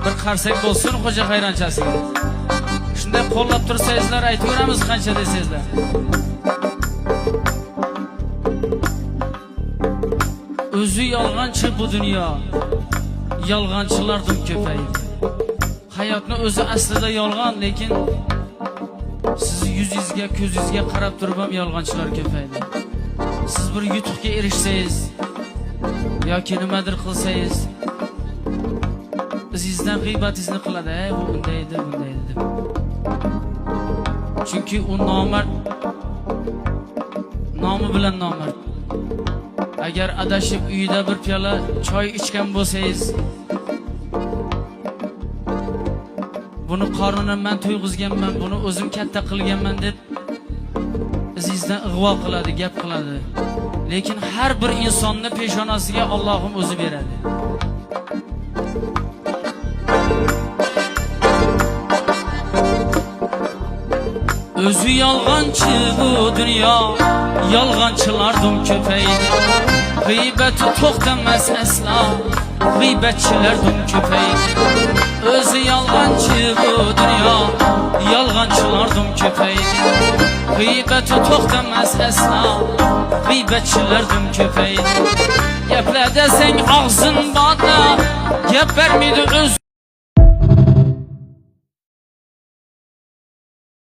bir qarsak bo'lsin xo'ja hayronchasiga. Shunday qo'llab tursangizlar aytaveramiz qancha desangizlar. O'zi yolg'onchi bu dunyo, yolg'onchilardan ko'paydi. Hayotni o'zi aslida yolg'on, lekin siz yuzingizga, ko'zingizga qarab turib ham yolg'onchilar ko'paydi. Siz bir yutuqqa erishsangiz yoki nimadir qilsangiz, sizdan g'iybatingizni qiladi, bu bunday edi, bunday edi deb. Chunki u nomard, nomi bilan nomard. Agar adashib uyida bir piyola choy ichgan bo'lsangiz, buni qornini men to'yg'izganman, buni o'zim katta qilganman deb sizdan ig'vo qiladi, gap qiladi. Lekin har bir insonni peshonasiga Allohim o'zi beradi. O'zi yolg'onchi bu dunyo, yolg'onchilardan ko'paydi. G'iybat to'xtamas aslo, g'iybatchilardan ko'paydi. O'zi yolg'onchi bu dunyo, yolg'onchilardan ko'paydi. G'iybat to'xtamas aslo, g'iybatchilardan ko'paydi. Gaplar desang og'zin bodla, gap bermaydi o'z